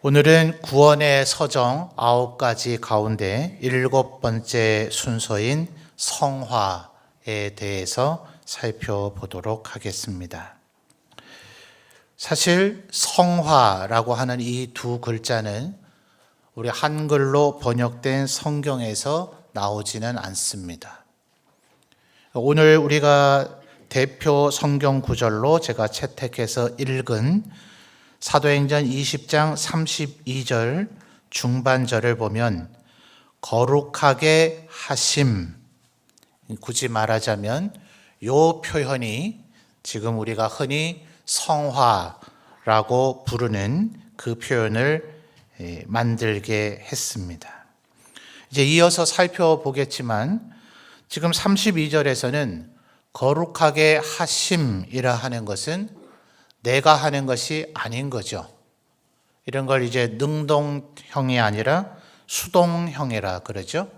오늘은 구원의 서정 9가지 가운데 7번째 순서인 성화에 대해서 살펴보도록 하겠습니다. 사실 성화라고 하는 이 두 글자는 우리 한글로 번역된 성경에서 나오지는 않습니다. 오늘 우리가 대표 성경 구절로 제가 채택해서 읽은 사도행전 20장 32절 중반절을 보면 거룩하게 하심, 굳이 말하자면 이 표현이 지금 우리가 흔히 성화라고 부르는 그 표현을 만들게 했습니다. 이제 이어서 살펴보겠지만 지금 32절에서는 거룩하게 하심이라 하는 것은 내가 하는 것이 아닌 거죠. 이런 걸 이제 능동형이 아니라 수동형이라 그러죠.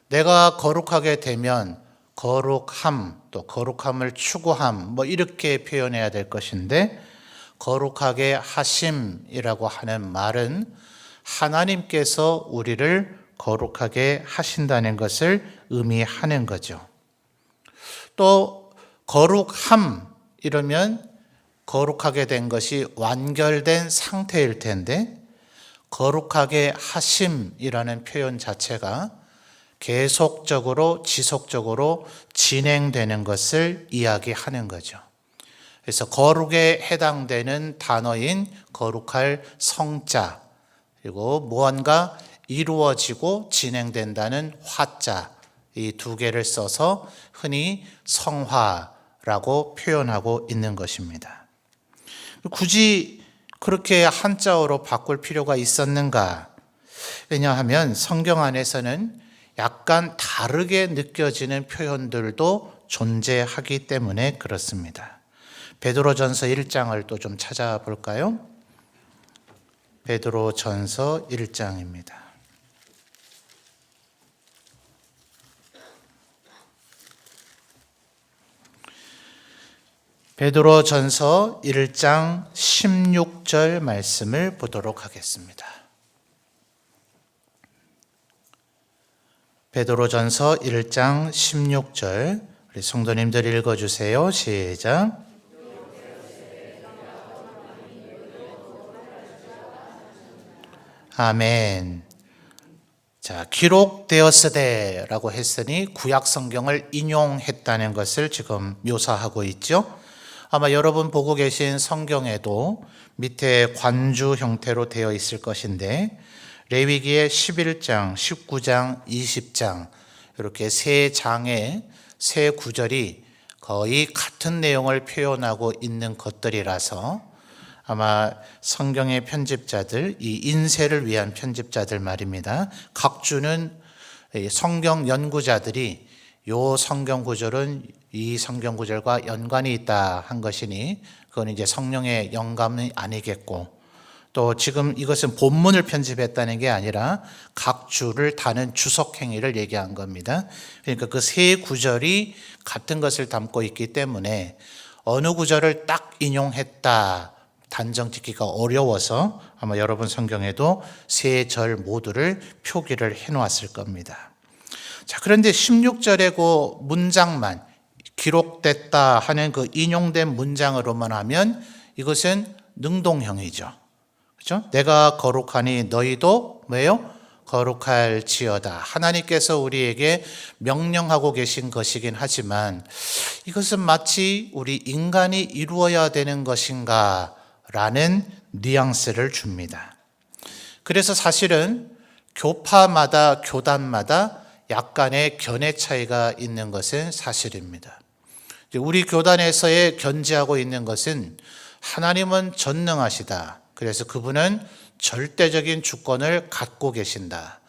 내가 거룩하게 되면 거룩함, 또 거룩함을 추구함, 이렇게 표현해야 될 것인데, 거룩하게 하심이라고 하는 말은 하나님께서 우리를 거룩하게 하신다는 것을 의미하는 거죠. 또 거룩함 이러면 거룩하게 된 것이 완결된 상태일 텐데, 거룩하게 하심이라는 표현 자체가 계속적으로 지속적으로 진행되는 것을 이야기하는 거죠. 그래서 거룩에 해당되는 단어인 거룩할 성자, 그리고 무언가 이루어지고 진행된다는 화자, 이 두 개를 써서 흔히 성화라고 표현하고 있는 것입니다. 굳이 그렇게 한자어로 바꿀 필요가 있었는가? 왜냐하면 성경 안에서는 약간 다르게 느껴지는 표현들도 존재하기 때문에 그렇습니다. 베드로전서 1장을 또 좀 찾아볼까요? 베드로전서 1장입니다. 베드로전서 1장 16절 말씀을 보도록 하겠습니다. 베드로전서 1장 16절 우리 성도님들 읽어주세요. 시작. 아멘. 자, 기록되었으되라고 했으니 구약 성경을 인용했다는 것을 지금 묘사하고 있죠. 아마 여러분 보고 계신 성경에도 밑에 관주 형태로 되어 있을 것인데, 레위기의 11장, 19장, 20장 이렇게 세 장의 세 구절이 거의 같은 내용을 표현하고 있는 것들이라서 아마 성경의 편집자들, 이 인쇄를 위한 편집자들 말입니다. 각 주는 성경 연구자들이 이 성경 구절은 이 성경 구절과 연관이 있다 한 것이니 그건 이제 성령의 영감이 아니겠고, 또 지금 이것은 본문을 편집했다는 게 아니라 각 주를 다는 주석 행위를 얘기한 겁니다. 그러니까 그 세 구절이 같은 것을 담고 있기 때문에 어느 구절을 딱 인용했다 단정 짓기가 어려워서 아마 여러분 성경에도 세 절 모두를 표기를 해놓았을 겁니다. 자, 그런데 16절의 그 문장만 기록됐다 하는 그 인용된 문장으로만 하면 이것은 능동형이죠. 그렇죠? 내가 거룩하니 너희도 뭐예요? 거룩할지어다. 하나님께서 우리에게 명령하고 계신 것이긴 하지만 이것은 마치 우리 인간이 이루어야 되는 것인가 라는 뉘앙스를 줍니다. 그래서 사실은 교파마다 교단마다 약간의 견해 차이가 있는 것은 사실입니다. 우리 교단에서의 견지하고 있는 것은 하나님은 전능하시다. 그래서 그분은 절대적인 주권을 갖고 계신다.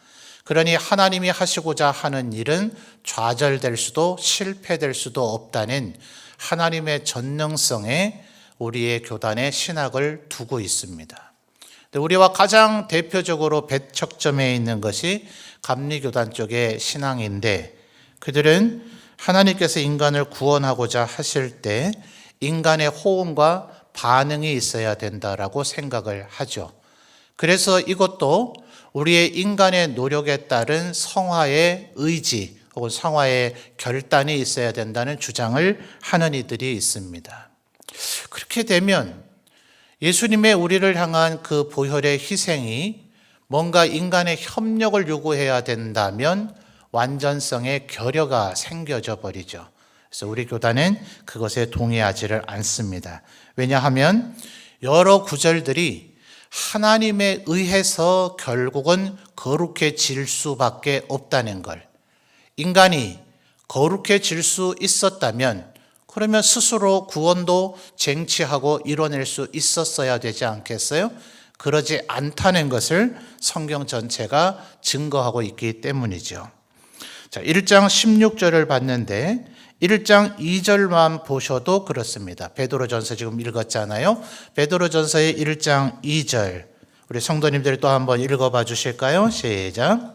그러니 하나님이 하시고자 하는 일은 좌절될 수도 실패될 수도 없다는 하나님의 전능성에 우리의 교단의 신학을 두고 있습니다. 우리와 가장 대표적으로 배척점에 있는 것이 감리교단 쪽의 신앙인데, 그들은 하나님께서 인간을 구원하고자 하실 때 인간의 호응과 반응이 있어야 된다라고 생각을 하죠. 그래서 이것도 우리의 인간의 노력에 따른 성화의 의지 혹은 성화의 결단이 있어야 된다는 주장을 하는 이들이 있습니다. 그렇게 되면 예수님의 우리를 향한 그 보혈의 희생이 뭔가 인간의 협력을 요구해야 된다면 완전성의 결여가 생겨져 버리죠. 그래서 우리 교단은 그것에 동의하지를 않습니다. 왜냐하면 여러 구절들이 하나님에 의해서 결국은 거룩해질 수밖에 없다는 걸, 인간이 거룩해질 수 있었다면 그러면 스스로 구원도 쟁취하고 이뤄낼 수 있었어야 되지 않겠어요? 그러지 않다는 것을 성경 전체가 증거하고 있기 때문이죠. 자, 1장 16절을 봤는데 1장 2절만 보셔도 그렇습니다. 베드로전서 지금 읽었잖아요. 베드로전서의 1장 2절 우리 성도님들이 또 한번 읽어봐 주실까요? 시작.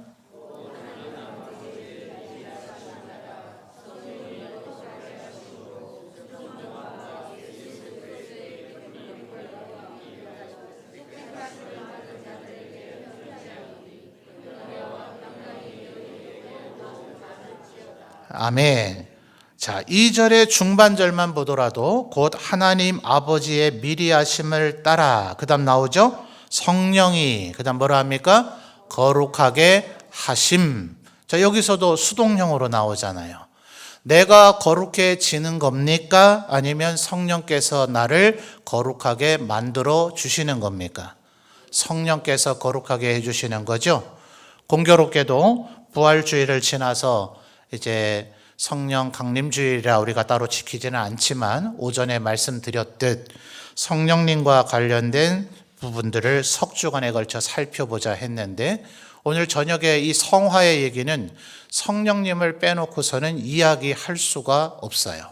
아멘. 자, 2절의 중반절만 보더라도 곧 하나님 아버지의 미리하심을 따라, 그 다음 나오죠? 성령이, 그 다음 뭐라 합니까? 거룩하게 하심. 자, 여기서도 수동형으로 나오잖아요. 내가 거룩해지는 겁니까? 아니면 성령께서 나를 거룩하게 만들어 주시는 겁니까? 성령께서 거룩하게 해주시는 거죠. 공교롭게도 부활주의를 지나서 이제 성령 강림주일이라 우리가 따로 지키지는 않지만 오전에 말씀드렸듯 성령님과 관련된 부분들을 석 주간에 걸쳐 살펴보자 했는데 오늘 저녁에 이 성화의 얘기는 성령님을 빼놓고서는 이야기할 수가 없어요.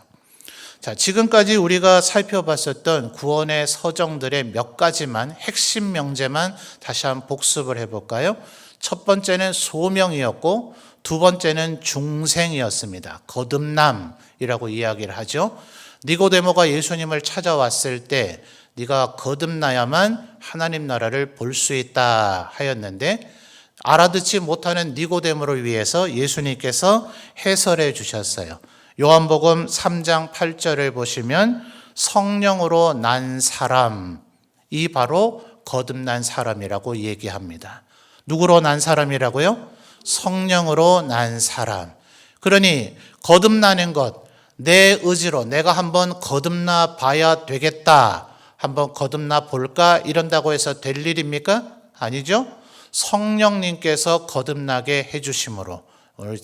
자, 지금까지 우리가 살펴봤었던 구원의 서정들의 몇 가지만, 핵심 명제만 다시 한번 복습을 해볼까요? 첫 번째는 소명이었고 두 번째는 중생이었습니다. 거듭남이라고 이야기를 하죠. 니고데모가 예수님을 찾아왔을 때 네가 거듭나야만 하나님 나라를 볼 수 있다 하였는데 알아듣지 못하는 니고데모를 위해서 예수님께서 해설해 주셨어요. 요한복음 3장 8절을 보시면 성령으로 난 사람이 바로 거듭난 사람이라고 얘기합니다. 누구로 난 사람이라고요? 성령으로 난 사람. 그러니 거듭나는 것, 내 의지로 내가 한번 거듭나 봐야 되겠다, 한번 거듭나 볼까 이런다고 해서 될 일입니까? 아니죠. 성령님께서 거듭나게 해주심으로 오늘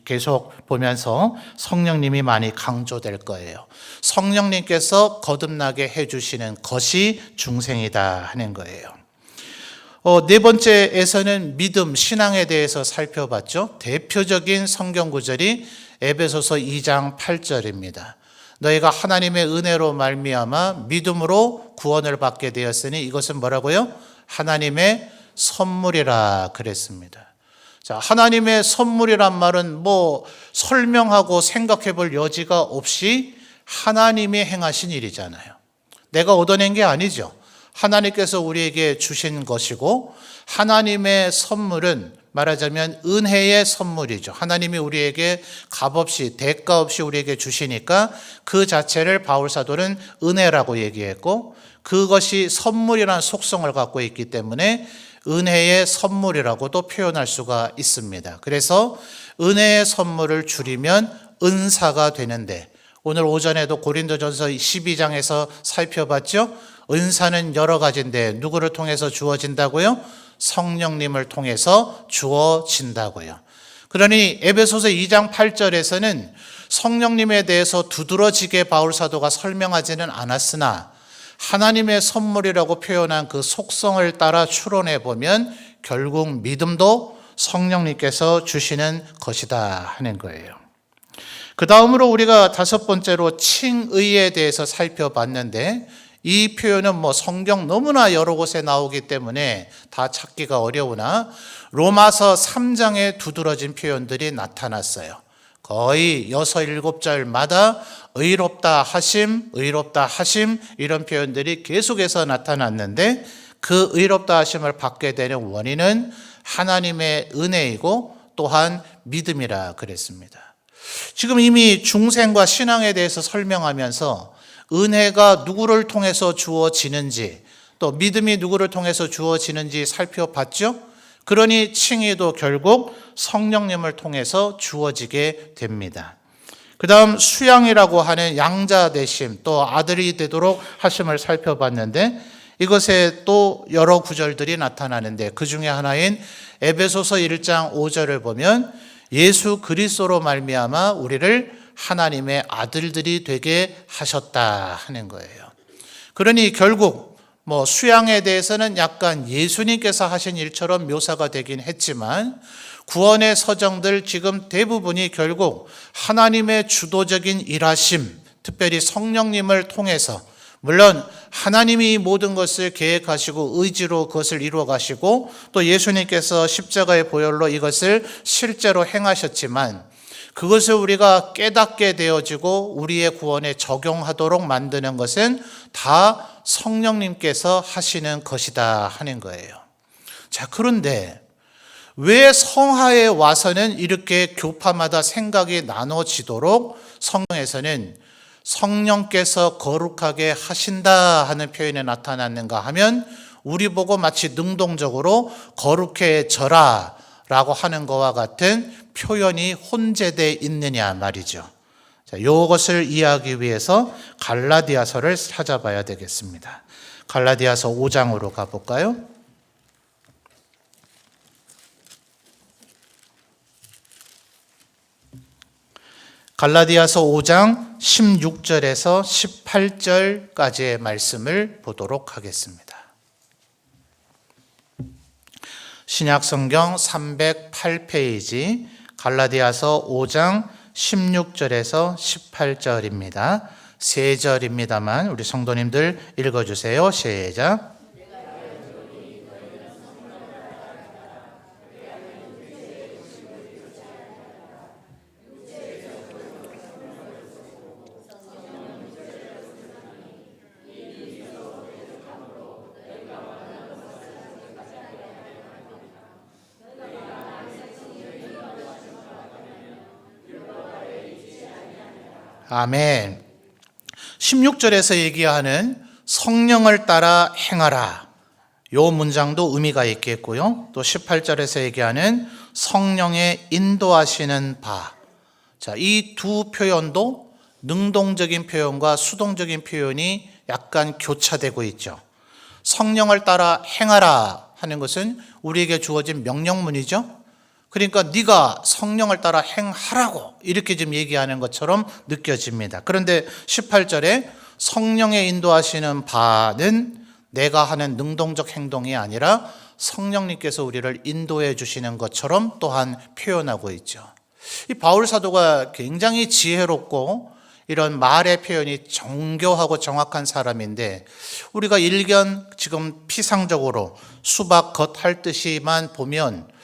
계속 보면서 성령님이 많이 강조될 거예요. 성령님께서 거듭나게 해주시는 것이 중생이다 하는 거예요. 네 번째에서는 믿음, 신앙에 대해서 살펴봤죠. 대표적인 성경 구절이 에베소서 2장 8절입니다. 너희가 하나님의 은혜로 말미암아 믿음으로 구원을 받게 되었으니 이것은 뭐라고요? 하나님의 선물이라 그랬습니다. 자, 하나님의 선물이란 말은 뭐 설명하고 생각해 볼 여지가 없이 하나님이 행하신 일이잖아요. 내가 얻어낸 게 아니죠. 하나님께서 우리에게 주신 것이고 하나님의 선물은 말하자면 은혜의 선물이죠. 하나님이 우리에게 값없이 대가 없이 우리에게 주시니까 그 자체를 바울 사도는 은혜라고 얘기했고 그것이 선물이라는 속성을 갖고 있기 때문에 은혜의 선물이라고도 표현할 수가 있습니다. 그래서 은혜의 선물을 줄이면 은사가 되는데 오늘 오전에도 고린도전서 12장에서 살펴봤죠. 은사는 여러 가지인데 누구를 통해서 주어진다고요? 성령님을 통해서 주어진다고요. 그러니 에베소서 2장 8절에서는 성령님에 대해서 두드러지게 바울 사도가 설명하지는 않았으나 하나님의 선물이라고 표현한 그 속성을 따라 추론해 보면 결국 믿음도 성령님께서 주시는 것이다 하는 거예요. 그 다음으로 우리가 다섯 번째로 칭의에 대해서 살펴봤는데 이 표현은 뭐 성경 너무나 여러 곳에 나오기 때문에 다 찾기가 어려우나 로마서 3장에 두드러진 표현들이 나타났어요. 거의 6, 7절마다 의롭다 하심 이런 표현들이 계속해서 나타났는데 그 의롭다 하심을 받게 되는 원인은 하나님의 은혜이고 또한 믿음이라 그랬습니다. 지금 이미 중생과 신앙에 대해서 설명하면서 은혜가 누구를 통해서 주어지는지 또 믿음이 누구를 통해서 주어지는지 살펴봤죠. 그러니 칭의도 결국 성령님을 통해서 주어지게 됩니다. 그 다음 수양이라고 하는 양자 되심 또 아들이 되도록 하심을 살펴봤는데 이것에 또 여러 구절들이 나타나는데 그 중에 하나인 에베소서 1장 5절을 보면 예수 그리스도로 말미암아 우리를 하나님의 아들들이 되게 하셨다 하는 거예요. 그러니 결국 수양에 대해서는 약간 예수님께서 하신 일처럼 묘사가 되긴 했지만 구원의 서정들 지금 대부분이 결국 하나님의 주도적인 일하심, 특별히 성령님을 통해서 물론 하나님이 이 모든 것을 계획하시고 의지로 그것을 이루어 가시고 또 예수님께서 십자가의 보혈로 이것을 실제로 행하셨지만 그것을 우리가 깨닫게 되어지고 우리의 구원에 적용하도록 만드는 것은 다 성령님께서 하시는 것이다 하는 거예요. 자, 그런데 왜 성화에 와서는 이렇게 교파마다 생각이 나눠지도록 성경에서는 성령께서 거룩하게 하신다 하는 표현이 나타났는가 하면 우리 보고 마치 능동적으로 거룩해져라 라고 하는 것과 같은 표현이 혼재되어 있느냐 말이죠. 자, 이것을 이해하기 위해서 갈라디아서를 찾아봐야 되겠습니다. 갈라디아서 5장으로 가볼까요? 갈라디아서 5장 16절에서 18절까지의 말씀을 보도록 하겠습니다. 신약성경 308페이지 갈라디아서 5장 16절에서 18절입니다. 세 절입니다만 우리 성도님들 읽어주세요. 시작. 아멘. 16절에서 얘기하는 성령을 따라 행하라. 이 문장도 의미가 있겠고요. 또 18절에서 얘기하는 성령의 인도하시는 바. 자, 이 두 표현도 능동적인 표현과 수동적인 표현이 약간 교차되고 있죠. 성령을 따라 행하라 하는 것은 우리에게 주어진 명령문이죠. 그러니까 네가 성령을 따라 행하라고 이렇게 지금 얘기하는 것처럼 느껴집니다. 그런데 18절에 성령의 인도하시는 바는 내가 하는 능동적 행동이 아니라 성령님께서 우리를 인도해 주시는 것처럼 또한 표현하고 있죠. 이 바울 사도가 굉장히 지혜롭고 이런 말의 표현이 정교하고 정확한 사람인데 우리가 일견 지금 피상적으로 수박 겉 핥듯이만 보면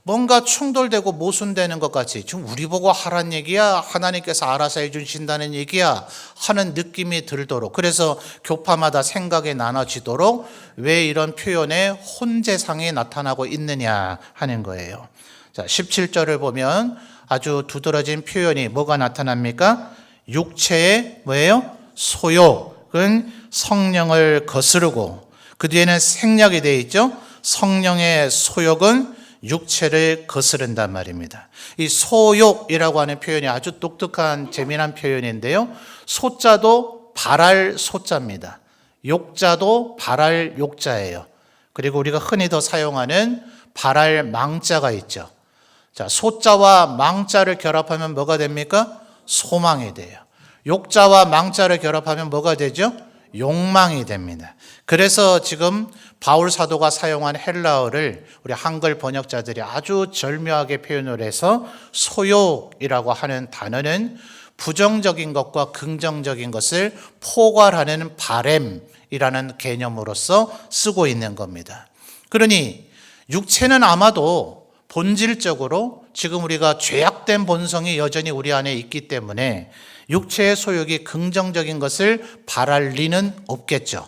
뭔가 충돌되고 모순되는 것 같이 지금 우리 보고 하란 얘기야? 하나님께서 알아서 해주신다는 얘기야? 하는 느낌이 들도록 그래서 교파마다 생각이 나눠지도록 왜 이런 표현에 혼재상이 나타나고 있느냐 하는 거예요. 자, 17절을 보면 아주 두드러진 표현이 뭐가 나타납니까? 육체의 뭐예요? 소욕은 성령을 거스르고 그 뒤에는 생략이 되어 있죠. 성령의 소욕은 육체를 거스른단 말입니다. 이 소욕이라고 하는 표현이 아주 독특한 재미난 표현인데요. 소자도 발할 소자입니다. 욕자도 발할 욕자예요. 그리고 우리가 흔히 더 사용하는 발할 망자가 있죠. 자, 소자와 망자를 결합하면 뭐가 됩니까? 소망이 돼요. 욕자와 망자를 결합하면 뭐가 되죠? 욕망이 됩니다. 그래서 지금 바울 사도가 사용한 헬라어를 우리 한글 번역자들이 아주 절묘하게 표현을 해서 소욕이라고 하는 단어는 부정적인 것과 긍정적인 것을 포괄하는 바램이라는 개념으로서 쓰고 있는 겁니다. 그러니 육체는 아마도 본질적으로 지금 우리가 죄악된 본성이 여전히 우리 안에 있기 때문에 육체의 소욕이 긍정적인 것을 바랄 리는 없겠죠.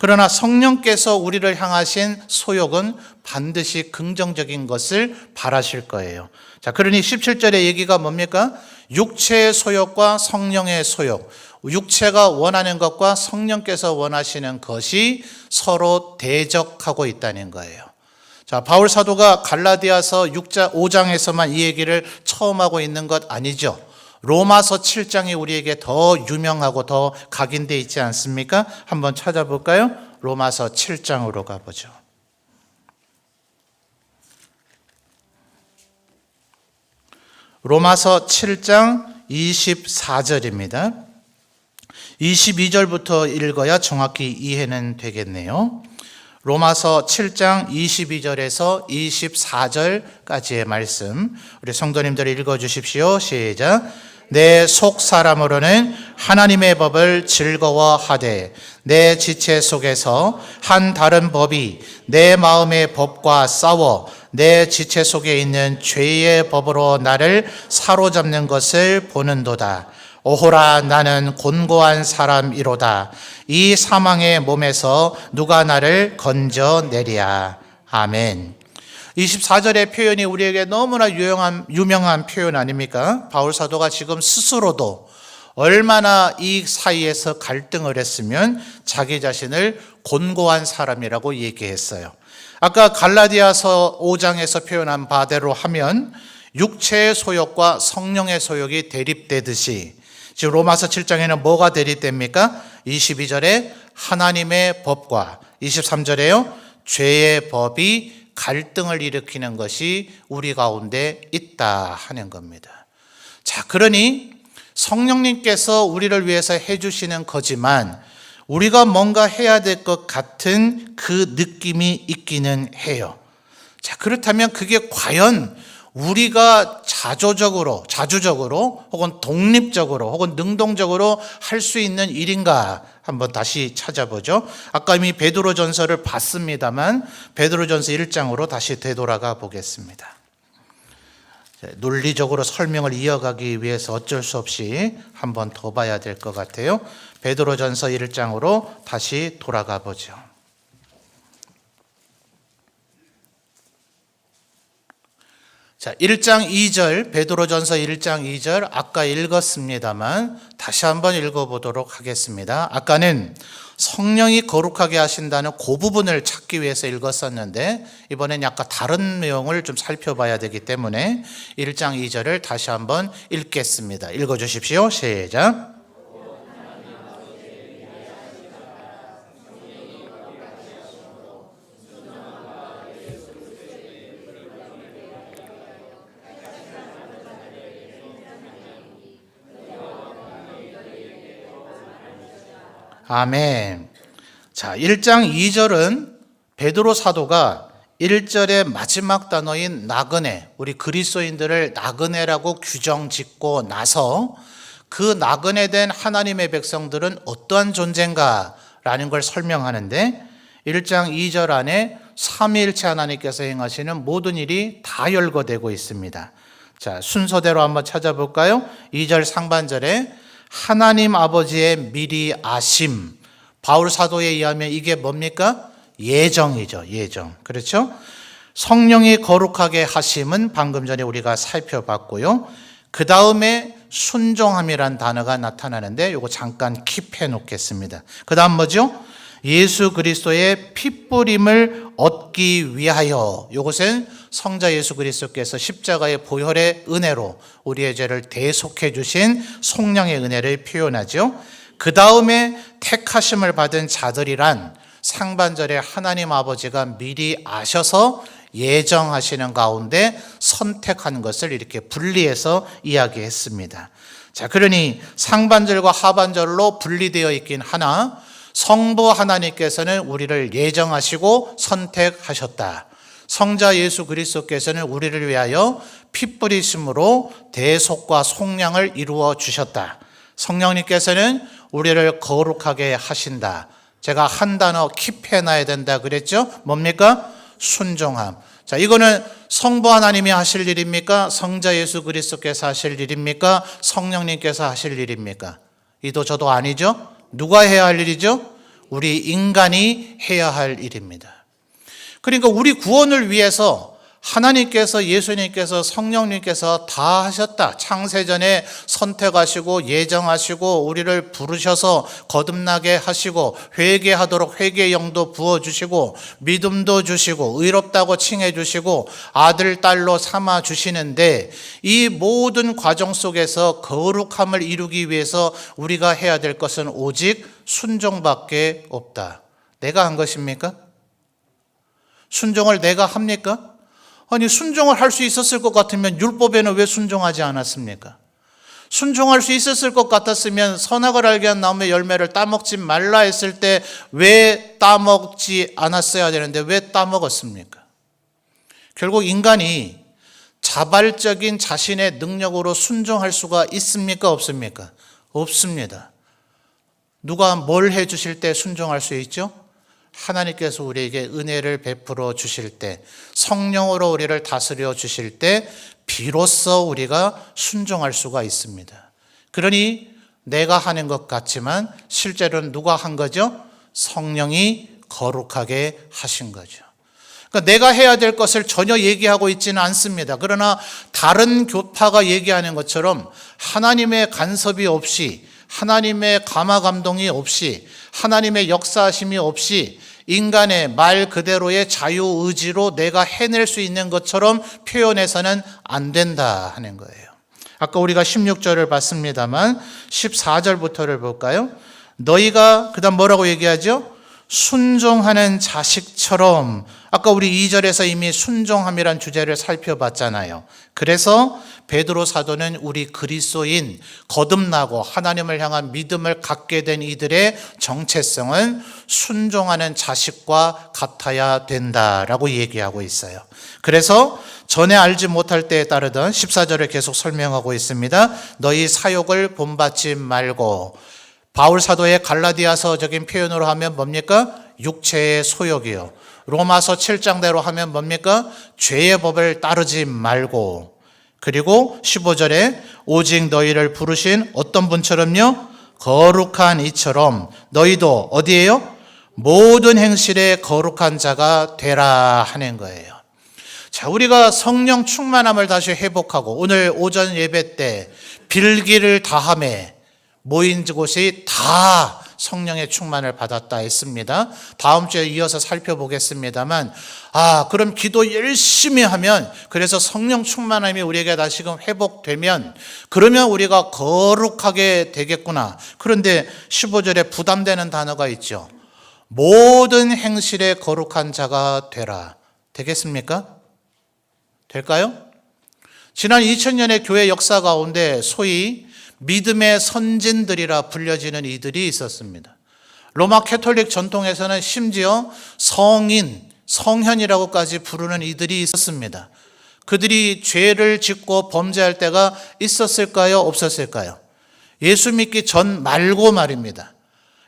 그러나 성령께서 우리를 향하신 소욕은 반드시 긍정적인 것을 바라실 거예요. 자, 그러니 17절의 얘기가 뭡니까? 육체의 소욕과 성령의 소욕. 육체가 원하는 것과 성령께서 원하시는 것이 서로 대적하고 있다는 거예요. 자, 바울 사도가 갈라디아서 5장에서만 이 얘기를 처음 하고 있는 것 아니죠. 로마서 7장이 우리에게 더 유명하고 더 각인되어 있지 않습니까? 한번 찾아볼까요? 로마서 7장으로 가보죠. 로마서 7장 24절입니다. 22절부터 읽어야 정확히 이해는 되겠네요. 로마서 7장 22절에서 24절까지의 말씀, 우리 성도님들 읽어주십시오. 시작. 내 속 사람으로는 하나님의 법을 즐거워하되 내 지체 속에서 한 다른 법이 내 마음의 법과 싸워 내 지체 속에 있는 죄의 법으로 나를 사로잡는 것을 보는도다. 오호라, 나는 곤고한 사람이로다. 이 사망의 몸에서 누가 나를 건져내랴. 아멘. 24절의 표현이 우리에게 너무나 유명한 표현 아닙니까? 바울 사도가 지금 스스로도 얼마나 이 사이에서 갈등을 했으면 자기 자신을 곤고한 사람이라고 얘기했어요. 아까 갈라디아서 5장에서 표현한 바대로 하면 육체의 소욕과 성령의 소욕이 대립되듯이 지금 로마서 7장에는 뭐가 대립됩니까? 22절에 하나님의 법과 23절에요. 죄의 법이 갈등을 일으키는 것이 우리 가운데 있다 하는 겁니다. 자, 그러니 성령님께서 우리를 위해서 해주시는 거지만 우리가 뭔가 해야 될 것 같은 그 느낌이 있기는 해요. 자, 그렇다면 그게 과연 우리가 자주적으로 혹은 독립적으로 혹은 능동적으로 할 수 있는 일인가 한번 다시 찾아보죠. 아까 이미 베드로전서를 봤습니다만 베드로전서 1장으로 다시 되돌아가 보겠습니다. 논리적으로 설명을 이어가기 위해서 어쩔 수 없이 한번 더 봐야 될 것 같아요. 베드로전서 1장으로 다시 돌아가 보죠. 자, 1장 2절, 베드로전서 1장 2절 아까 읽었습니다만 다시 한번 읽어보도록 하겠습니다. 아까는 성령이 거룩하게 하신다는 그 부분을 찾기 위해서 읽었었는데 이번엔 약간 다른 내용을 좀 살펴봐야 되기 때문에 1장 2절을 다시 한번 읽겠습니다. 읽어주십시오. 시작. 아멘. 자, 1장 2절은 베드로 사도가 1절의 마지막 단어인 나그네, 우리 그리스도인들을 나그네라고 규정 짓고 나서 그 나그네된 하나님의 백성들은 어떠한 존재인가라는 걸 설명하는데 1장 2절 안에 삼위일체 하나님께서 행하시는 모든 일이 다 열거되고 있습니다. 자, 순서대로 한번 찾아볼까요? 2절 상반절에 하나님 아버지의 미리 아심, 바울 사도에 의하면 이게 뭡니까? 예정이죠. 예정. 그렇죠? 성령이 거룩하게 하심은 방금 전에 우리가 살펴봤고요. 그 다음에 순종함이란 단어가 나타나는데 이거 잠깐 킵해 놓겠습니다. 그 다음 뭐죠? 예수 그리스도의 핏부림을 얻기 위하여, 이것은 성자 예수 그리스도께서 십자가의 보혈의 은혜로 우리의 죄를 대속해 주신 속량의 은혜를 표현하죠. 그 다음에 택하심을 받은 자들이란 상반절에 하나님 아버지가 미리 아셔서 예정하시는 가운데 선택한 것을 이렇게 분리해서 이야기했습니다. 자, 그러니 상반절과 하반절로 분리되어 있긴 하나 성부 하나님께서는 우리를 예정하시고 선택하셨다. 성자 예수 그리스도께서는 우리를 위하여 피 뿌리심으로 대속과 속량을 이루어 주셨다. 성령님께서는 우리를 거룩하게 하신다. 제가 한 단어 킵해놔야 된다 그랬죠? 뭡니까? 순종함. 자, 이거는 성부 하나님이 하실 일입니까? 성자 예수 그리스도께서 하실 일입니까? 성령님께서 하실 일입니까? 이도 저도 아니죠? 누가 해야 할 일이죠? 우리 인간이 해야 할 일입니다. 그러니까 우리 구원을 위해서 하나님께서, 예수님께서, 성령님께서 다 하셨다. 창세전에 선택하시고 예정하시고 우리를 부르셔서 거듭나게 하시고 회개하도록 회개의 영도 부어주시고 믿음도 주시고 의롭다고 칭해 주시고 아들, 딸로 삼아 주시는데 이 모든 과정 속에서 거룩함을 이루기 위해서 우리가 해야 될 것은 오직 순종밖에 없다. 내가 한 것입니까? 순종을 내가 합니까? 아니, 순종을 할 수 있었을 것 같으면 율법에는 왜 순종하지 않았습니까? 순종할 수 있었을 것 같았으면 선악을 알게 한 나무의 열매를 따먹지 말라 했을 때 왜 따먹지 않았어야 되는데 왜 따먹었습니까? 결국 인간이 자발적인 자신의 능력으로 순종할 수가 있습니까? 없습니까? 없습니다. 누가 뭘 해 주실 때 순종할 수 있죠? 하나님께서 우리에게 은혜를 베풀어 주실 때, 성령으로 우리를 다스려 주실 때 비로소 우리가 순종할 수가 있습니다. 그러니 내가 하는 것 같지만 실제로는 누가 한 거죠? 성령이 거룩하게 하신 거죠. 그러니까 내가 해야 될 것을 전혀 얘기하고 있지는 않습니다. 그러나 다른 교파가 얘기하는 것처럼 하나님의 간섭이 없이, 하나님의 감화 감동이 없이, 하나님의 역사하심이 없이 인간의 말 그대로의 자유의지로 내가 해낼 수 있는 것처럼 표현해서는 안 된다 하는 거예요. 아까 우리가 16절을 봤습니다만 14절부터를 볼까요? 너희가 그다음 뭐라고 얘기하죠? 순종하는 자식처럼. 아까 우리 2절에서 이미 순종함이란 주제를 살펴봤잖아요. 그래서 베드로 사도는 우리 그리스도인, 거듭나고 하나님을 향한 믿음을 갖게 된 이들의 정체성은 순종하는 자식과 같아야 된다라고 얘기하고 있어요. 그래서 전에 알지 못할 때에 따르던 14절을 계속 설명하고 있습니다. 너희 사욕을 본받지 말고, 바울 사도의 갈라디아서적인 표현으로 하면 뭡니까? 육체의 소욕이요. 로마서 7장대로 하면 뭡니까? 죄의 법을 따르지 말고. 그리고 15절에 오직 너희를 부르신 어떤 분처럼요? 거룩한 이처럼 너희도 어디에요? 모든 행실에 거룩한 자가 되라 하는 거예요. 자, 우리가 성령 충만함을 다시 회복하고 오늘 오전 예배 때 빌기를 다함에 모인 곳이 다 성령의 충만을 받았다 했습니다. 다음 주에 이어서 살펴보겠습니다만, 그럼 기도 열심히 하면, 그래서 성령 충만함이 우리에게 다시금 회복되면, 그러면 우리가 거룩하게 되겠구나. 그런데 15절에 부담되는 단어가 있죠. 모든 행실에 거룩한 자가 되라. 되겠습니까? 될까요? 지난 2000년의 교회 역사 가운데 소위 믿음의 선진들이라 불려지는 이들이 있었습니다. 로마 캐톨릭 전통에서는 심지어 성인, 성현이라고까지 부르는 이들이 있었습니다. 그들이 죄를 짓고 범죄할 때가 있었을까요? 없었을까요? 예수 믿기 전 말고 말입니다.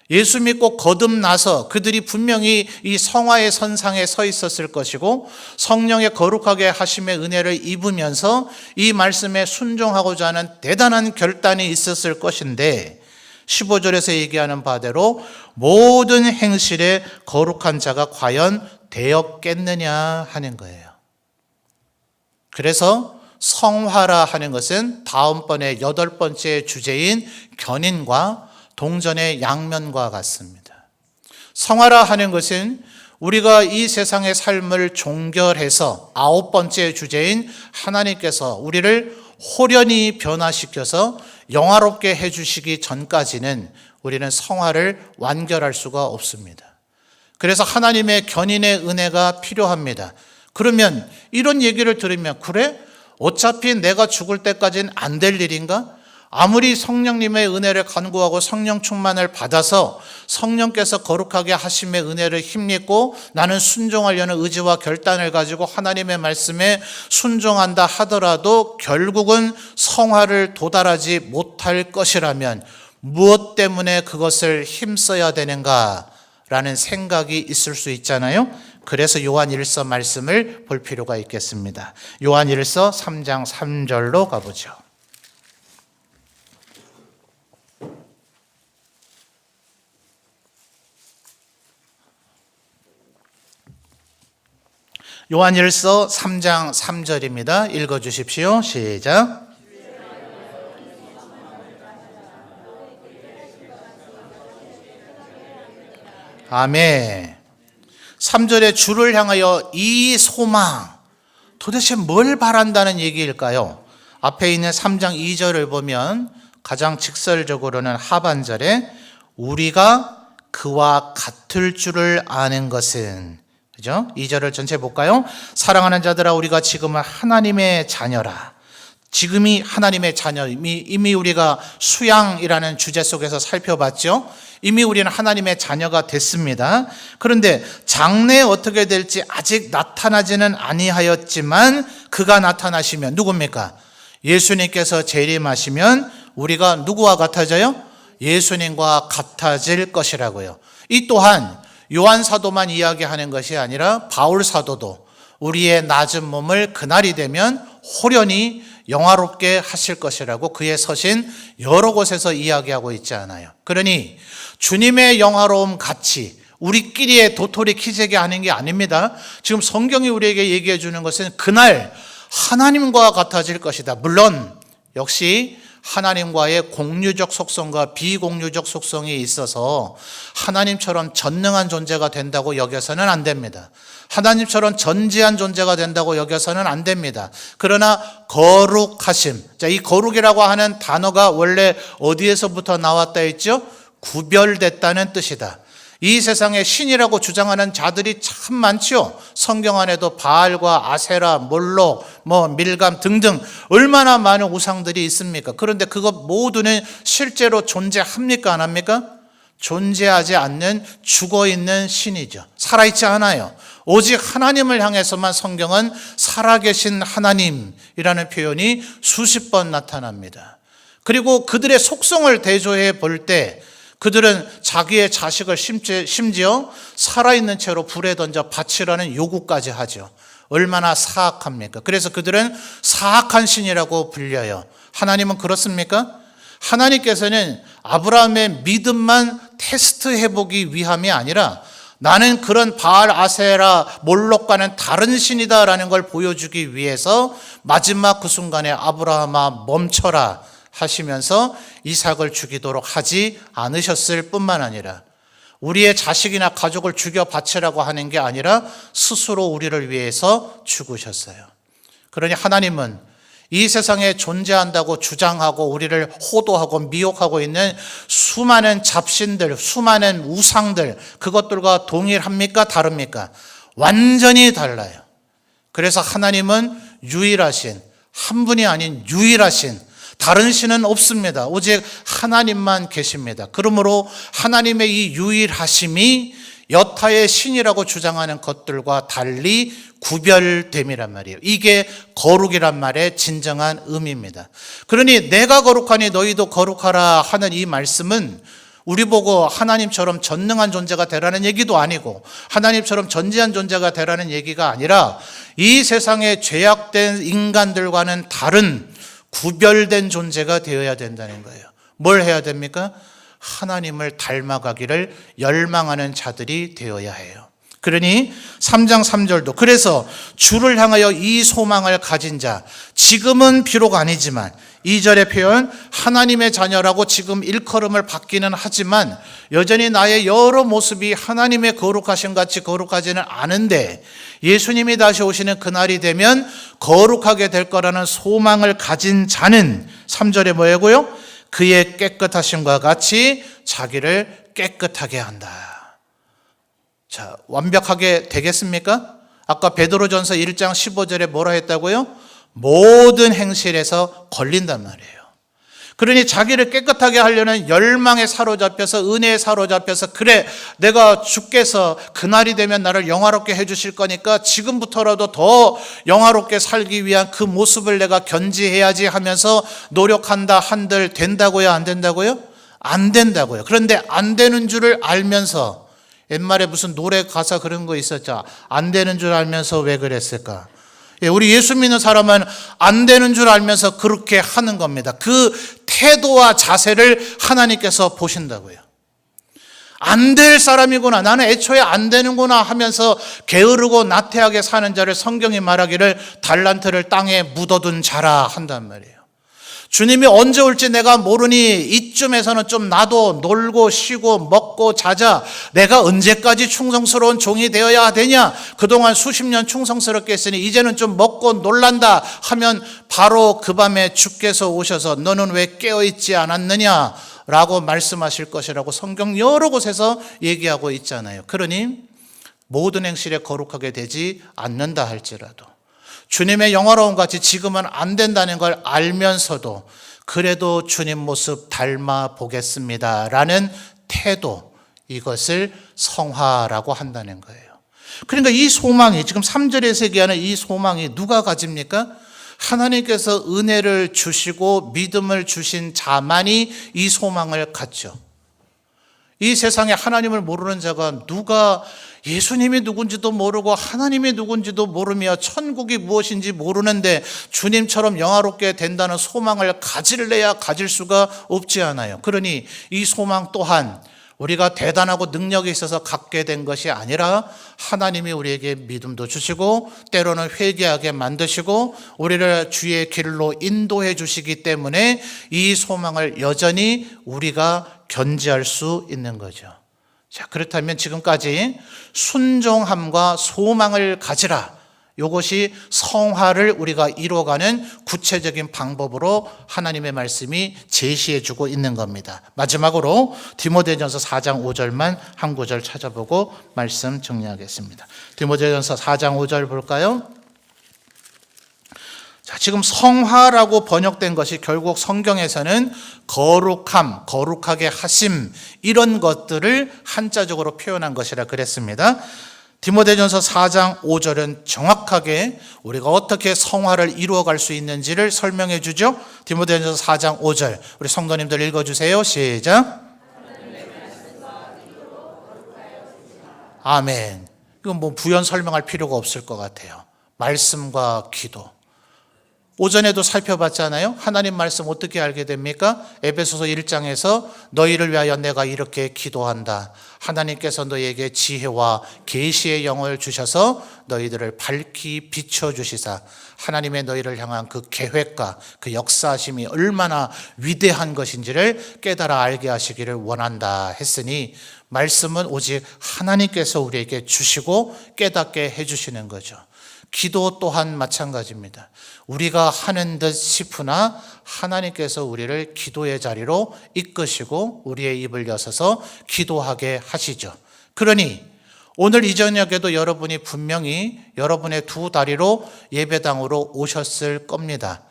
예수 믿고 거듭나서 그들이 분명히 이 성화의 선상에 서 있었을 것이고 성령의 거룩하게 하심의 은혜를 입으면서 이 말씀에 순종하고자 하는 대단한 결단이 있었을 것인데 15절에서 얘기하는 바대로 모든 행실에 거룩한 자가 과연 되었겠느냐 하는 거예요. 그래서 성화라 하는 것은 다음번에 8번째 주제인 견인과 동전의 양면과 같습니다. 성화라 하는 것은 우리가 이 세상의 삶을 종결해서 9번째 주제인 하나님께서 우리를 호련히 변화시켜서 영화롭게 해주시기 전까지는 우리는 성화를 완결할 수가 없습니다. 그래서 하나님의 견인의 은혜가 필요합니다. 그러면 이런 얘기를 들으면 그래? 어차피 내가 죽을 때까지는 안 될 일인가? 아무리 성령님의 은혜를 간구하고 성령 충만을 받아서 성령께서 거룩하게 하심의 은혜를 힘입고 나는 순종하려는 의지와 결단을 가지고 하나님의 말씀에 순종한다 하더라도 결국은 성화를 도달하지 못할 것이라면 무엇 때문에 그것을 힘써야 되는가라는 생각이 있을 수 있잖아요. 그래서 요한일서 말씀을 볼 필요가 있겠습니다. 요한일서 3장 3절로 가보죠. 요한일서 3장 3절입니다. 읽어주십시오. 시작. 아멘. 3절에 주를 향하여 이 소망, 도대체 뭘 바란다는 얘기일까요? 앞에 있는 3장 2절을 보면 가장 직설적으로는 하반절에 우리가 그와 같을 줄을 아는 것은, 그죠? 2절을 전체 볼까요? 사랑하는 자들아, 우리가 지금은 하나님의 자녀라. 지금이 하나님의 자녀, 이미 우리가 수양이라는 주제 속에서 살펴봤죠. 이미 우리는 하나님의 자녀가 됐습니다. 그런데 장래에 어떻게 될지 아직 나타나지는 아니하였지만 그가 나타나시면 누굽니까? 예수님께서 재림하시면 우리가 누구와 같아져요? 예수님과 같아질 것이라고요. 이 또한 요한 사도만 이야기하는 것이 아니라 바울 사도도 우리의 낮은 몸을 그날이 되면 호련히 영화롭게 하실 것이라고 그의 서신 여러 곳에서 이야기하고 있지 않아요. 그러니 주님의 영화로움 같이 우리끼리의 도토리 키재기 하는 게 아닙니다. 지금 성경이 우리에게 얘기해 주는 것은 그날 하나님과 같아질 것이다. 물론 역시 하나님과의 공유적 속성과 비공유적 속성이 있어서 하나님처럼 전능한 존재가 된다고 여겨서는 안 됩니다. 하나님처럼 전지한 존재가 된다고 여겨서는 안 됩니다. 그러나 거룩하심, 자, 이 거룩이라고 하는 단어가 원래 어디에서부터 나왔다 했죠? 구별됐다는 뜻이다. 이 세상에 신이라고 주장하는 자들이 참 많죠. 성경 안에도 바알과 아세라, 몰록, 밀감 등등 얼마나 많은 우상들이 있습니까? 그런데 그것 모두는 실제로 존재합니까? 안 합니까? 존재하지 않는 죽어있는 신이죠. 살아있지 않아요. 오직 하나님을 향해서만 성경은 살아계신 하나님이라는 표현이 수십 번 나타납니다. 그리고 그들의 속성을 대조해 볼 때 그들은 자기의 자식을 심지어 살아있는 채로 불에 던져 바치라는 요구까지 하죠. 얼마나 사악합니까? 그래서 그들은 사악한 신이라고 불려요. 하나님은 그렇습니까? 하나님께서는 아브라함의 믿음만 테스트해보기 위함이 아니라 나는 그런 바알, 아세라, 몰록과는 다른 신이다라는 걸 보여주기 위해서 마지막 그 순간에 아브라함아 멈춰라 하시면서 이삭을 죽이도록 하지 않으셨을 뿐만 아니라 우리의 자식이나 가족을 죽여 바치라고 하는 게 아니라 스스로 우리를 위해서 죽으셨어요. 그러니 하나님은 이 세상에 존재한다고 주장하고 우리를 호도하고 미혹하고 있는 수많은 잡신들, 수많은 우상들, 그것들과 동일합니까? 다릅니까? 완전히 달라요. 그래서 하나님은 유일하신, 한 분이 아닌 유일하신, 다른 신은 없습니다. 오직 하나님만 계십니다. 그러므로 하나님의 이 유일하심이 여타의 신이라고 주장하는 것들과 달리 구별됨이란 말이에요. 이게 거룩이란 말의 진정한 의미입니다. 그러니 내가 거룩하니 너희도 거룩하라 하는 이 말씀은 우리 보고 하나님처럼 전능한 존재가 되라는 얘기도 아니고 하나님처럼 전지한 존재가 되라는 얘기가 아니라 이 세상에 죄악된 인간들과는 다른 구별된 존재가 되어야 된다는 거예요. 뭘 해야 됩니까? 하나님을 닮아가기를 열망하는 자들이 되어야 해요. 그러니 3장 3절도 그래서 주를 향하여 이 소망을 가진 자, 지금은 비록 아니지만 2절의 표현 하나님의 자녀라고 지금 일컬음을 받기는 하지만 여전히 나의 여러 모습이 하나님의 거룩하심 같이 거룩하지는 않은데 예수님이 다시 오시는 그날이 되면 거룩하게 될 거라는 소망을 가진 자는 3절에 뭐예고요? 그의 깨끗하심과 같이 자기를 깨끗하게 한다. 자, 완벽하게 되겠습니까? 아까 베드로전서 1장 15절에 뭐라 했다고요? 모든 행실에서 걸린단 말이에요. 그러니 자기를 깨끗하게 하려는 열망에 사로잡혀서 은혜에 사로잡혀서 그래 내가 주께서 그날이 되면 나를 영화롭게 해주실 거니까 지금부터라도 더 영화롭게 살기 위한 그 모습을 내가 견지해야지 하면서 노력한다 한들 된다고요? 안 된다고요? 안 된다고요. 그런데 안 되는 줄을 알면서 옛말에 무슨 노래 가사 그런 거 있었죠. 안 되는 줄 알면서 왜 그랬을까? 우리 예수 믿는 사람은 안 되는 줄 알면서 그렇게 하는 겁니다. 그 태도와 자세를 하나님께서 보신다고요. 안 될 사람이구나, 나는 애초에 안 되는구나 하면서 게으르고 나태하게 사는 자를 성경이 말하기를 달란트를 땅에 묻어둔 자라 한단 말이에요. 주님이 언제 올지 내가 모르니 이쯤에서는 좀 나도 놀고 쉬고 먹고 자자. 내가 언제까지 충성스러운 종이 되어야 되냐? 그동안 수십 년 충성스럽게 했으니 이제는 좀 먹고 놀란다 하면 바로 그 밤에 주께서 오셔서 너는 왜 깨어있지 않았느냐? 라고 말씀하실 것이라고 성경 여러 곳에서 얘기하고 있잖아요. 그러니 모든 행실에 거룩하게 되지 않는다 할지라도 주님의 영화로움 같이 지금은 안 된다는 걸 알면서도 그래도 주님 모습 닮아 보겠습니다 라는 태도, 이것을 성화라고 한다는 거예요. 그러니까 이 소망이, 지금 3절에서 얘기하는 이 소망이 누가 가집니까? 하나님께서 은혜를 주시고 믿음을 주신 자만이 이 소망을 갖죠. 이 세상에 하나님을 모르는 자가 누가 예수님이 누군지도 모르고 하나님이 누군지도 모르며 천국이 무엇인지 모르는데 주님처럼 영화롭게 된다는 소망을 가질래야 가질 수가 없지 않아요. 그러니 이 소망 또한 우리가 대단하고 능력이 있어서 갖게 된 것이 아니라 하나님이 우리에게 믿음도 주시고 때로는 회개하게 만드시고 우리를 주의 길로 인도해 주시기 때문에 이 소망을 여전히 우리가 견지할 수 있는 거죠. 자, 그렇다면 지금까지 순종함과 소망을 가지라, 이것이 성화를 우리가 이루어가는 구체적인 방법으로 하나님의 말씀이 제시해 주고 있는 겁니다. 마지막으로 디모데전서 4장 5절만 한 구절 찾아보고 말씀 정리하겠습니다. 디모데전서 4장 5절 볼까요? 자, 지금 성화라고 번역된 것이 결국 성경에서는 거룩함, 거룩하게 하심, 이런 것들을 한자적으로 표현한 것이라 그랬습니다. 디모데전서 4장 5절은 정확하게 우리가 어떻게 성화를 이루어갈 수 있는지를 설명해 주죠. 디모데전서 4장 5절 우리 성도님들 읽어주세요. 시작. 아멘. 이건 뭐 부연 설명할 필요가 없을 것 같아요. 말씀과 기도. 오전에도 살펴봤잖아요. 하나님 말씀 어떻게 알게 됩니까? 에베소서 1장에서 너희를 위하여 내가 이렇게 기도한다. 하나님께서 너희에게 지혜와 계시의 영을 주셔서 너희들을 밝히 비춰주시사 하나님의 너희를 향한 그 계획과 그 역사하심이 얼마나 위대한 것인지를 깨달아 알게 하시기를 원한다 했으니 말씀은 오직 하나님께서 우리에게 주시고 깨닫게 해주시는 거죠. 기도 또한 마찬가지입니다. 우리가 하는 듯 싶으나 하나님께서 우리를 기도의 자리로 이끄시고 우리의 입을 여서서 기도하게 하시죠. 그러니 오늘 이 저녁에도 여러분이 분명히 여러분의 두 다리로 예배당으로 오셨을 겁니다.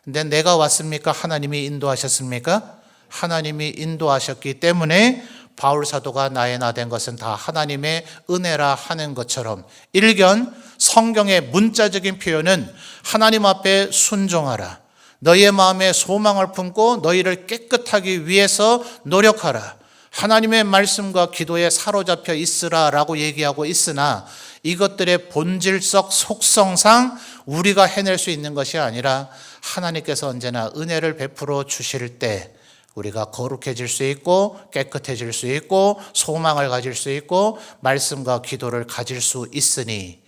근데 내가 왔습니까? 하나님이 인도하셨습니까? 하나님이 인도하셨기 때문에 바울 사도가 나의 나 된 것은 다 하나님의 은혜라 하는 것처럼 일견 성경의 문자적인 표현은 하나님 앞에 순종하라. 너희의 마음에 소망을 품고 너희를 깨끗하기 위해서 노력하라. 하나님의 말씀과 기도에 사로잡혀 있으라 라고 얘기하고 있으나 이것들의 본질적 속성상 우리가 해낼 수 있는 것이 아니라 하나님께서 언제나 은혜를 베풀어 주실 때 우리가 거룩해질 수 있고 깨끗해질 수 있고 소망을 가질 수 있고 말씀과 기도를 가질 수 있으니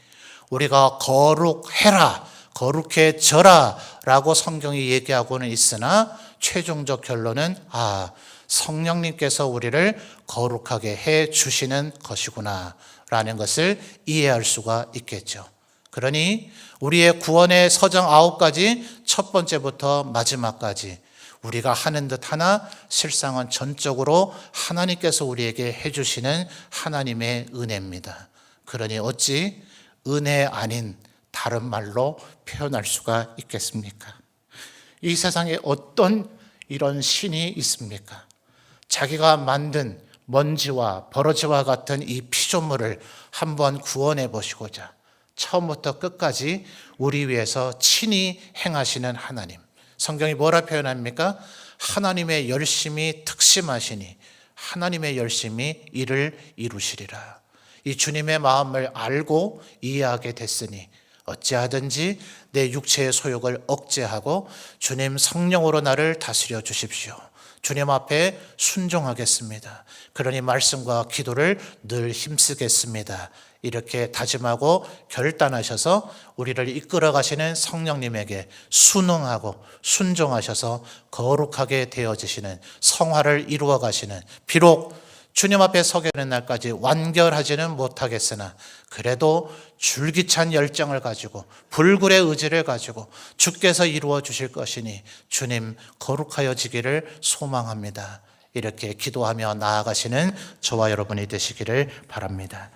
우리가 거룩해라, 거룩해져라 라고 성경이 얘기하고는 있으나 최종적 결론은 성령님께서 우리를 거룩하게 해 주시는 것이구나 라는 것을 이해할 수가 있겠죠. 그러니 우리의 구원의 서정 9가지 첫 번째부터 마지막까지 우리가 하는 듯 하나 실상은 전적으로 하나님께서 우리에게 해주시는 하나님의 은혜입니다. 그러니 어찌 은혜 아닌 다른 말로 표현할 수가 있겠습니까? 이 세상에 어떤 이런 신이 있습니까? 자기가 만든 먼지와 버러지와 같은 이 피조물을 한번 구원해 보시고자 처음부터 끝까지 우리 위해서 친히 행하시는 하나님. 성경이 뭐라 표현합니까? 하나님의 열심히 특심하시니 하나님의 열심히 이를 이루시리라. 이 주님의 마음을 알고 이해하게 됐으니 어찌하든지 내 육체의 소욕을 억제하고 주님 성령으로 나를 다스려 주십시오. 주님 앞에 순종하겠습니다. 그러니 말씀과 기도를 늘 힘쓰겠습니다. 이렇게 다짐하고 결단하셔서 우리를 이끌어 가시는 성령님에게 순응하고 순종하셔서 거룩하게 되어지시는 성화를 이루어 가시는, 비록 주님 앞에 서게 되는 날까지 완결하지는 못하겠으나 그래도 줄기찬 열정을 가지고 불굴의 의지를 가지고 주께서 이루어 주실 것이니 주님 거룩하여지기를 소망합니다. 이렇게 기도하며 나아가시는 저와 여러분이 되시기를 바랍니다.